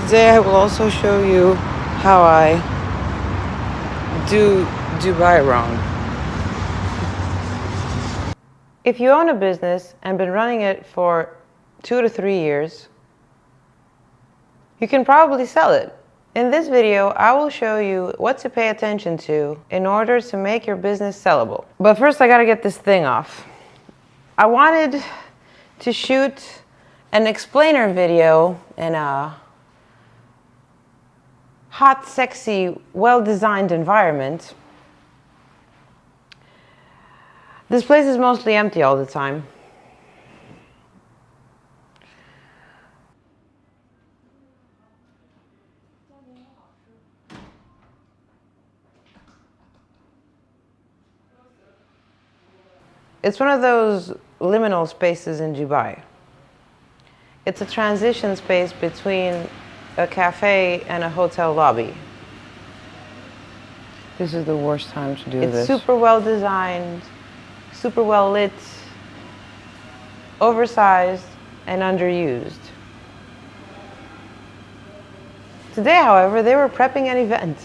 Today I will also show you how I do Dubai wrong. If you own a business and been running it for 2 to 3 years, you can probably sell it. In this video, I will show you what to pay attention to in order to make your business sellable. But first I gotta get this thing off. I wanted to shoot an explainer video in a hot, sexy, well-designed environment. This place is mostly empty all the time. It's one of those liminal spaces in Dubai. It's a transition space between a cafe and a hotel lobby. This is the worst time to do this. It's super well designed, super well lit, oversized, and underused. Today, however, they were prepping an event.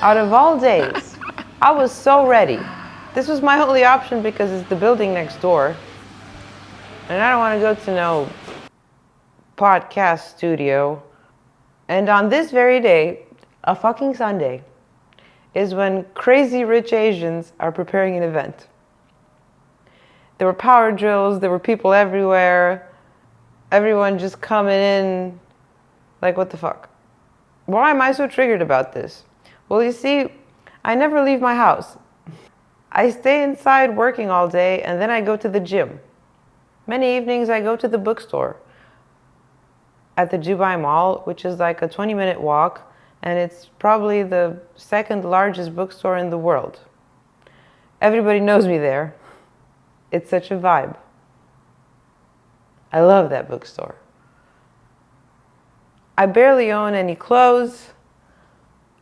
Out of all days, I was so ready. This was my only option because it's the building next door. And I don't want to go to no podcast studio. And on this very day, a fucking Sunday, is when crazy rich Asians are preparing an event. There were power drills, there were people everywhere, everyone just coming in, like what the fuck? Why am I so triggered about this? Well, you see, I never leave my house. I stay inside working all day and then I go to the gym. Many evenings I go to the bookstore at the Dubai Mall, which is like a 20-minute walk, and it's probably the second largest bookstore in the world. Everybody knows me there. It's such a vibe. I love that bookstore. I barely own any clothes.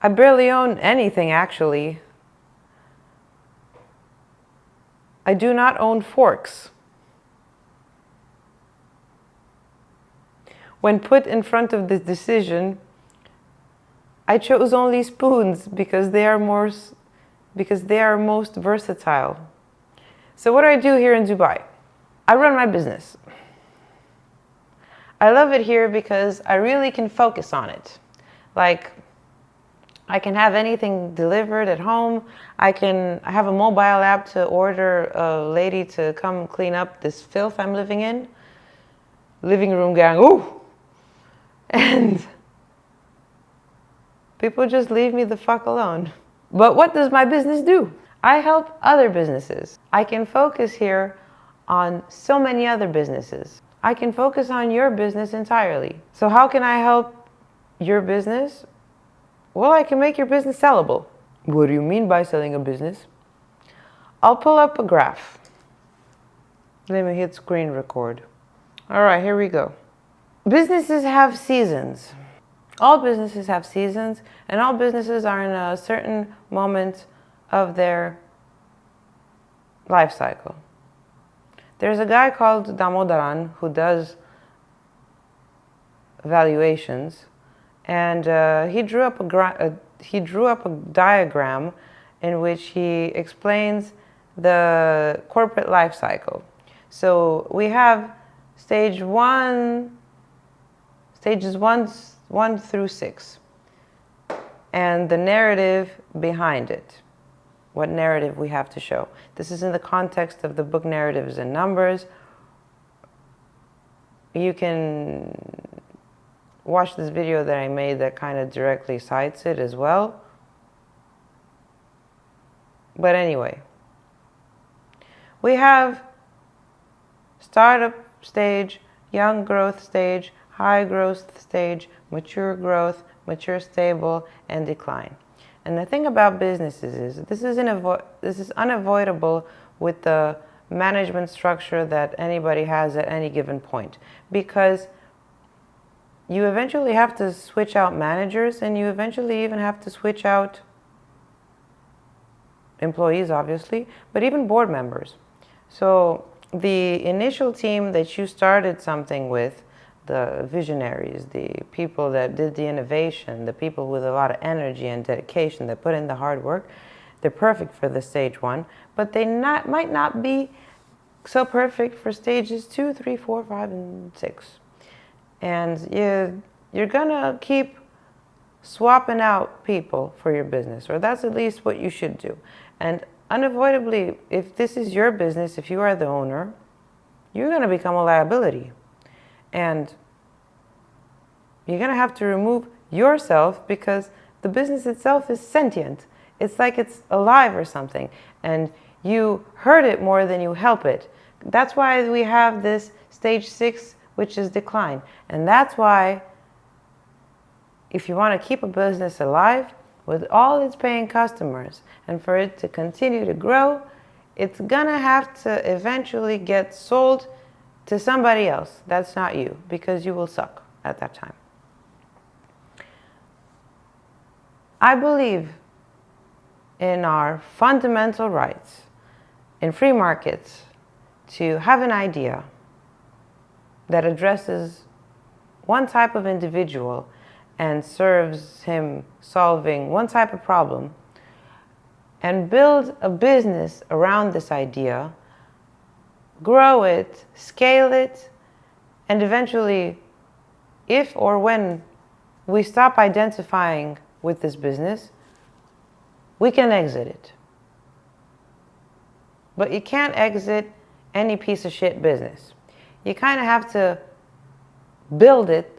I barely own anything, actually. I do not own forks. When put in front of this decision, I chose only spoons because they are most versatile. So what do I do here in Dubai? I run my business. I love it here because I really can focus on it. Like, I can have anything delivered at home. I have a mobile app to order a lady to come clean up this filth I'm living in. Living room gang, ooh! And people just leave me the fuck alone. But what does my business do? I help other businesses. I can focus here on so many other businesses. I can focus on your business entirely. So how can I help your business? Well, I can make your business sellable. What do you mean by selling a business? I'll pull up a graph. Let me hit screen record. All right, here we go. Businesses have seasons. All businesses have seasons, and all businesses are in a certain moment of their life cycle. There's a guy called Damodaran who does valuations, and he drew up a diagram in which he explains the corporate life cycle. So we have stages 1 through 6, and the narrative behind it. What narrative we have to show. This is in the context of the book Narratives and Numbers. You can watch this video that I made that kind of directly cites it as well. But anyway, we have startup stage, young growth stage, high growth stage, mature growth, mature stable, and decline. And the thing about businesses is this is unavoidable with the management structure that anybody has at any given point, because you eventually have to switch out managers, and you eventually even have to switch out employees, obviously, but even board members. So the initial team that you started something with, the visionaries, the people that did the innovation, the people with a lot of energy and dedication that put in the hard work, they're perfect for the stage 1, but they might not be so perfect for stages 2, 3, 4, 5, and 6. And you're gonna keep swapping out people for your business, or that's at least what you should do. And unavoidably, if this is your business, if you are the owner, you're gonna become a liability. And you're gonna have to remove yourself because the business itself is sentient. It's like it's alive or something. And you hurt it more than you help it. That's why we have this stage 6, which is decline. And that's why if you want to keep a business alive with all its paying customers and for it to continue to grow, it's gonna have to eventually get sold to somebody else. That's not you, because you will suck at that time. I believe in our fundamental rights in free markets to have an idea that addresses one type of individual and serves him solving one type of problem, and build a business around this idea, grow it, scale it, and eventually, if or when we stop identifying with this business, we can exit it. But you can't exit any piece of shit business. You kind of have to build it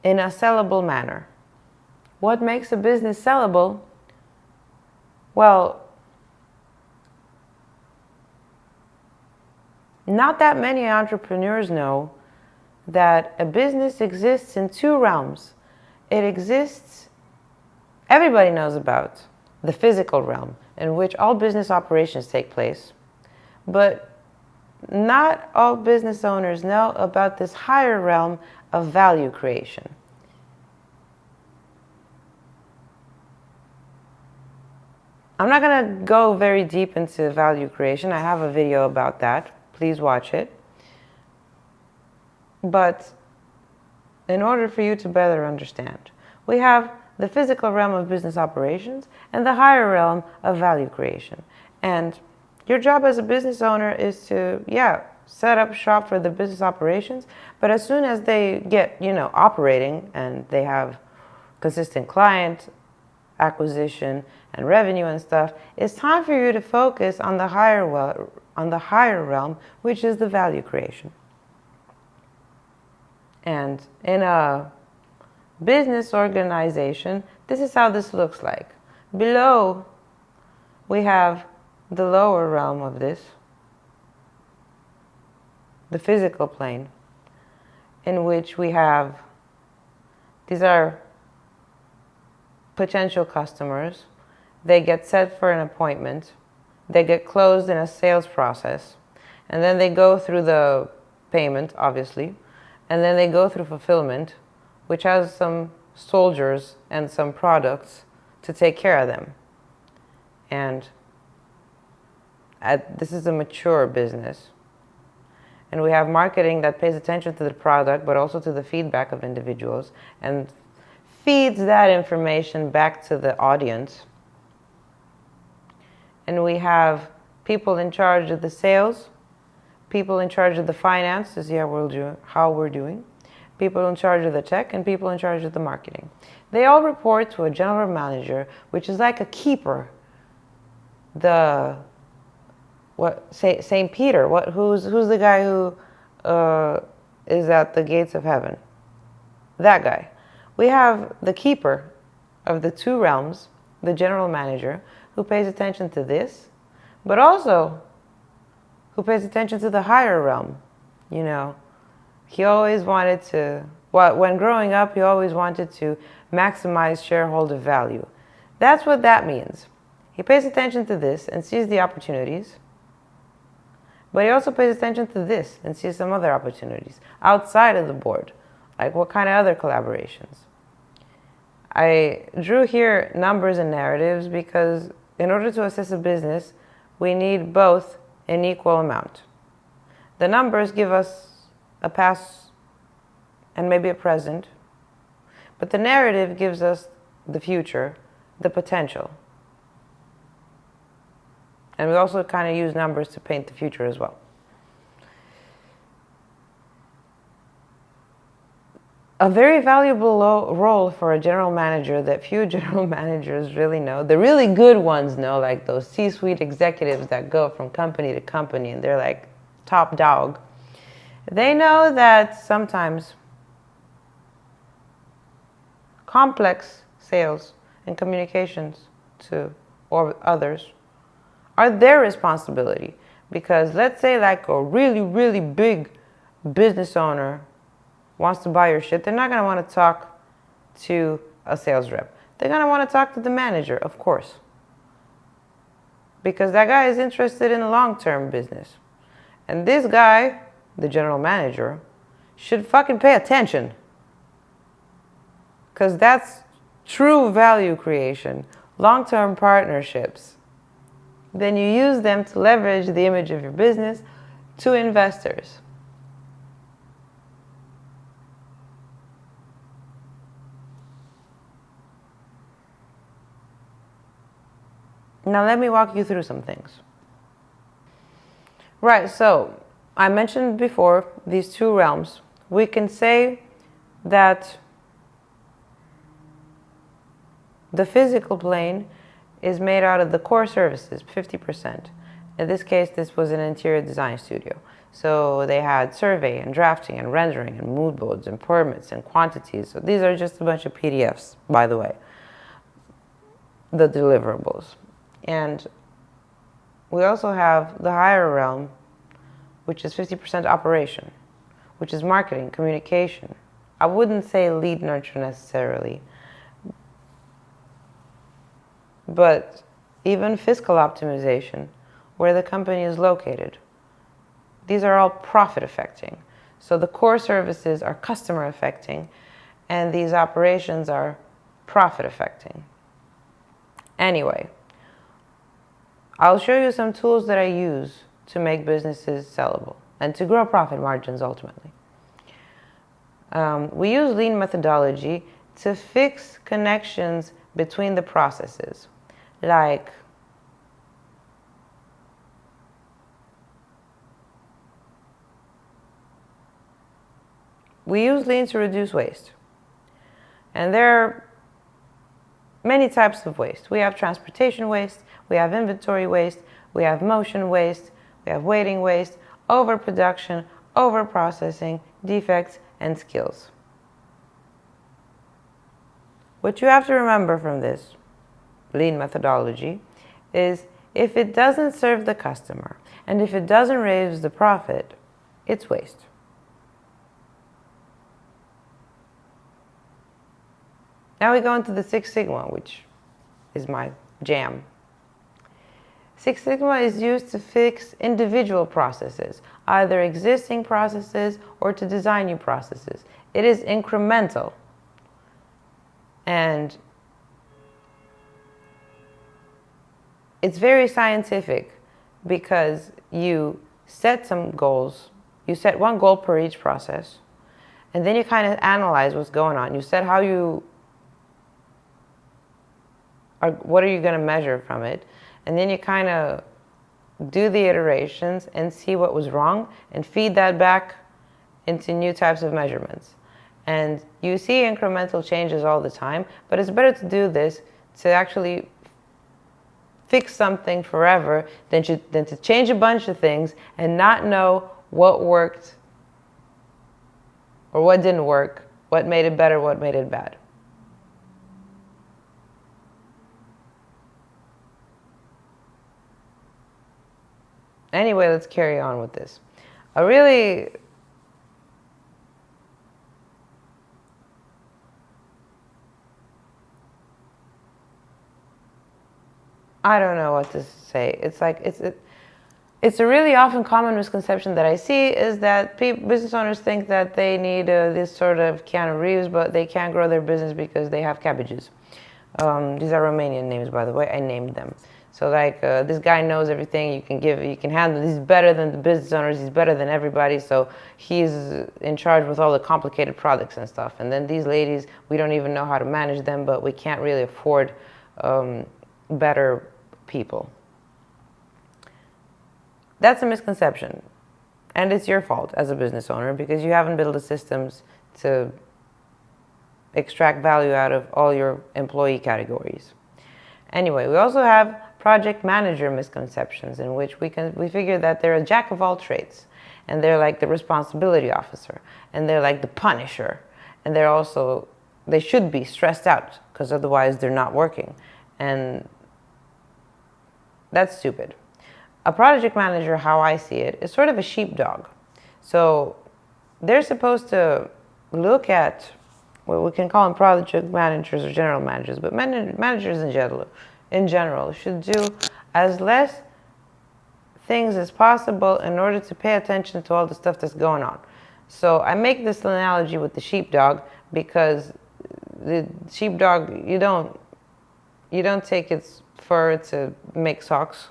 in a sellable manner. What makes a business sellable? Well, not that many entrepreneurs know that a business exists in 2 realms. It exists, everybody knows about the physical realm in which all business operations take place, but not all business owners know about this higher realm of value creation. I'm not going to go very deep into value creation. I have a video about that. Please watch it. But in order for you to better understand, we have the physical realm of business operations and the higher realm of value creation. And your job as a business owner is to, set up shop for the business operations, but as soon as they get, operating and they have consistent client acquisition and revenue and stuff, it's time for you to focus on the higher realm, which is the value creation. And in a business organization, this is how this looks like. Below, we have the lower realm of this, the physical plane, in which we have, these are potential customers. They get set for an appointment. They get closed in a sales process. And then they go through the payment, obviously. And then they go through fulfillment, which has some soldiers and some products to take care of them. And this is a mature business. And we have marketing that pays attention to the product, but also to the feedback of individuals and feeds that information back to the audience. And we have people in charge of the sales, people in charge of the finance to see how we're doing, people in charge of the tech, and people in charge of the marketing. They all report to a general manager, which is like a keeper. St. Peter, who's the guy who is at the gates of heaven? That guy. We have the keeper of the 2 realms, the general manager, who pays attention to this, but also who pays attention to the higher realm. He always wanted to, when growing up, he always wanted to maximize shareholder value. That's what that means. He pays attention to this and sees the opportunities, but he also pays attention to this and sees some other opportunities outside of the board, like what kind of other collaborations. I drew here numbers and narratives because in order to assess a business, we need both in equal amount. The numbers give us a past, and maybe a present. But the narrative gives us the future, the potential. And we also kind of use numbers to paint the future as well. A very valuable role for a general manager that few general managers really know, the really good ones know, like those C-suite executives that go from company to company and they're like top dog. They know that sometimes complex sales and communications to or others are their responsibility. Because let's say like a really, really big business owner wants to buy your shit, they're not going to want to talk to a sales rep. They're going to want to talk to the manager, of course. Because that guy is interested in long-term business. And this guy, the general manager, should fucking pay attention. Because that's true value creation, long-term partnerships. Then you use them to leverage the image of your business to investors. Now let me walk you through some things. Right, so I mentioned before these two realms. We can say that the physical plane is made out of the core services, 50%. In this case, this was an interior design studio. So they had survey and drafting and rendering and mood boards and permits and quantities. So these are just a bunch of PDFs, by the way, the deliverables. And we also have the higher realm, which is 50% operation, which is marketing, communication. I wouldn't say lead nurture necessarily, but even fiscal optimization, where the company is located. These are all profit affecting. So the core services are customer affecting, and these operations are profit affecting. Anyway, I'll show you some tools that I use to make businesses sellable and to grow profit margins ultimately. We use lean methodology to fix connections between the processes, like we use lean to reduce waste. And there are many types of waste. We have transportation waste, we have inventory waste, we have motion waste, we have waiting waste, overproduction, overprocessing, defects, and skills. What you have to remember from this lean methodology is if it doesn't serve the customer and if it doesn't raise the profit, it's waste. Now we go into the Six Sigma, which is my jam. Six Sigma is used to fix individual processes, either existing processes or to design new processes. It is incremental. And it's very scientific because you set some goals. You set one goal per each process, and then you kind of analyze what's going on. You set what are you going to measure from it? And then you kind of do the iterations and see what was wrong and feed that back into new types of measurements. And you see incremental changes all the time, but it's better to do this to actually fix something forever than to change a bunch of things and not know what worked or what didn't work, what made it better, what made it bad. Anyway, let's carry on with this. I don't know what to say. It's like it's a really often common misconception that I see is that business owners think that they need this sort of Keanu Reeves, but they can't grow their business because they have cabbages. These are Romanian names, by the way. I named them. So like this guy knows everything. You can handle. He's better than the business owners. He's better than everybody. So he's in charge with all the complicated products and stuff. And then these ladies, we don't even know how to manage them, but we can't really afford better people. That's a misconception. And it's your fault as a business owner because you haven't built the systems to extract value out of all your employee categories. Anyway, we also have project manager misconceptions in which we figure that they're a jack of all trades and they're like the responsibility officer and they're like the punisher and they should be stressed out because otherwise they're not working, and that's stupid. A project manager, how I see it, is sort of a sheepdog. So they're supposed to look at, well, we can call them project managers or general managers, but managers in general should do as less things as possible in order to pay attention to all the stuff that's going on. So I make this analogy with the sheepdog because the sheepdog, you don't take its fur to make socks,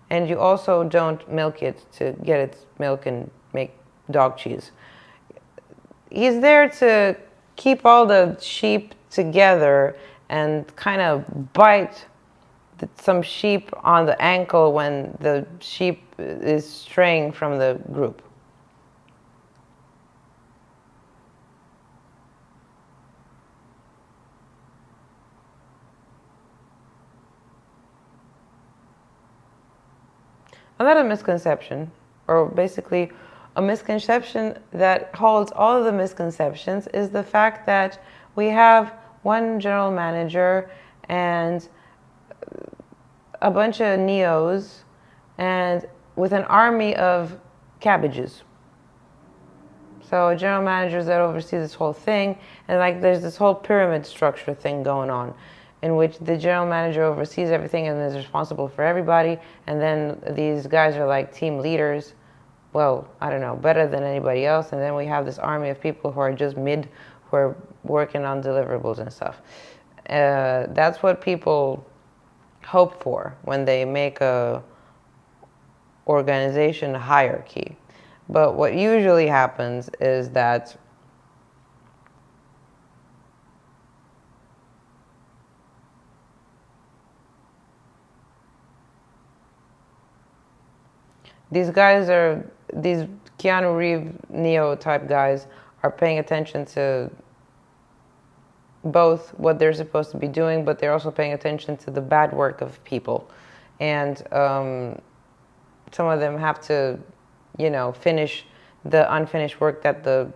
and you also don't milk it to get its milk and make dog cheese. He's there to keep all the sheep together and kind of bite some sheep on the ankle when the sheep is straying from the group. Another misconception, or basically a misconception that holds all of the misconceptions, is the fact that we have one general manager and a bunch of neos and with an army of cabbages. So general managers that oversee this whole thing, and like there's this whole pyramid structure thing going on in which the general manager oversees everything and is responsible for everybody, and then these guys are like team leaders, well, I don't know, better than anybody else, and then we have this army of people who are just who are working on deliverables and stuff. That's what people hope for when they make a organization hierarchy. But what usually happens is that these Keanu Reeves Neo type guys are paying attention to both what they're supposed to be doing, but they're also paying attention to the bad work of people. And some of them have to, finish the unfinished work that the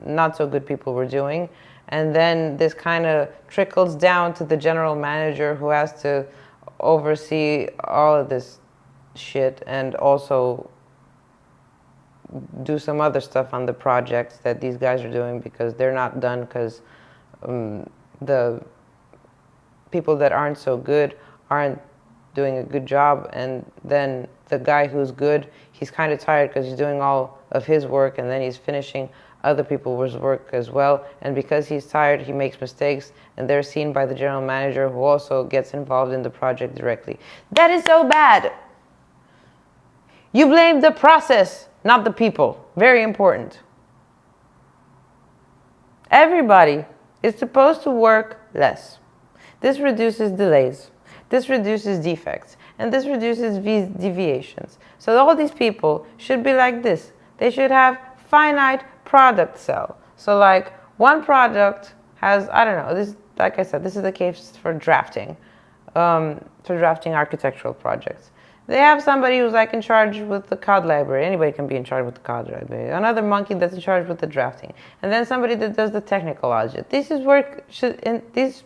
not so good people were doing. And then this kind of trickles down to the general manager who has to oversee all of this shit and also do some other stuff on the projects that these guys are doing because they're not done because the people that aren't so good aren't doing a good job, and then the guy who's good, he's kind of tired because he's doing all of his work and then he's finishing other people's work as well, and because he's tired he makes mistakes and they're seen by the general manager who also gets involved in the project directly. That is so bad. You blame the process, not the people. Very important. Everybody is supposed to work less. This reduces delays. This reduces defects. And this reduces deviations. So all these people should be like this. They should have finite product cell. So like one product has, I don't know, this, like I said, this is the case for drafting architectural projects. They have somebody who's like in charge with the CAD library. Anybody can be in charge with the CAD library. Another monkey that's in charge with the drafting. And then somebody that does the technical audit. These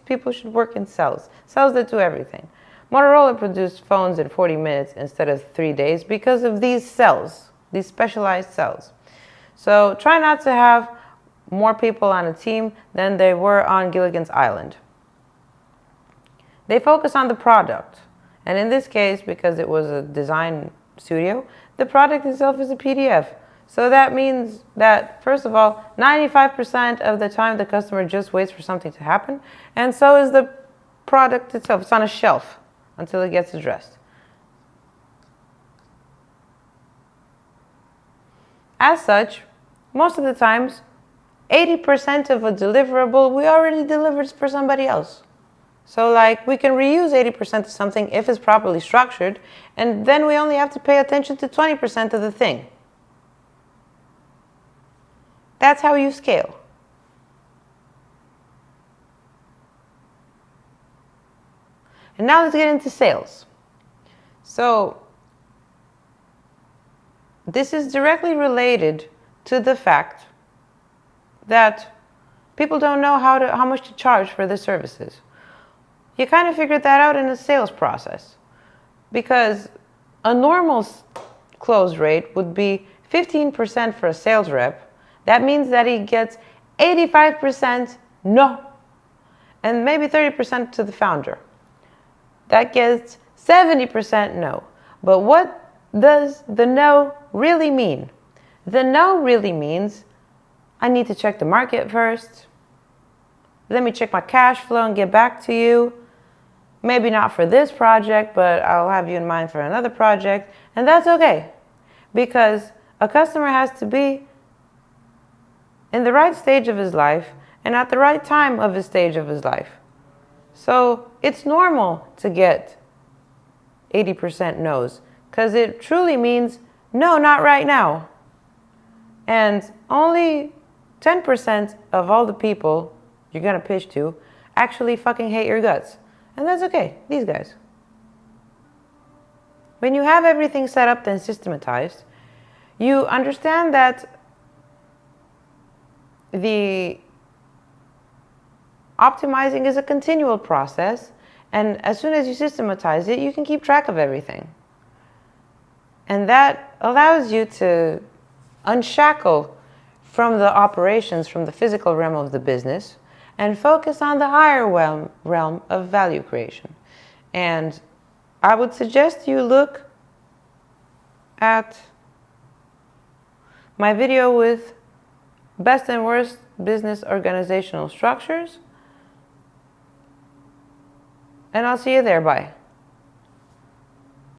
people should work in cells. Cells that do everything. Motorola produced phones in 40 minutes instead of 3 days because of these cells, these specialized cells. So try not to have more people on a team than they were on Gilligan's Island. They focus on the product. And in this case, because it was a design studio, the product itself is a PDF. So that means that, first of all, 95% of the time the customer just waits for something to happen, and so is the product itself. It's on a shelf until it gets addressed. As such, most of the times, 80% of a deliverable we already delivered for somebody else. So like we can reuse 80% of something if it's properly structured, and then we only have to pay attention to 20% of the thing. That's how you scale. And now let's get into sales. So this is directly related to the fact that people don't know how much to charge for their services. You kind of figured that out in the sales process, because a normal close rate would be 15% for a sales rep. That means that he gets 85% no, and maybe 30% to the founder. That gets 70% no. But what does the no really mean? The no really means I need to check the market first. Let me check my cash flow and get back to you. Maybe not for this project, but I'll have you in mind for another project. And that's okay, because a customer has to be in the right stage of his life and at the right time of his stage of his life. So it's normal to get 80% no's, because it truly means no, not right now. And only 10% of all the people you're gonna pitch to actually fucking hate your guts. And that's okay, these guys. When you have everything set up and systematized, you understand that the optimizing is a continual process, and as soon as you systematize it, you can keep track of everything. And that allows you to unshackle from the operations, from the physical realm of the business, and focus on the higher realm of value creation. And I would suggest you look at my video with best and worst business organizational structures, and I'll see you there. Bye.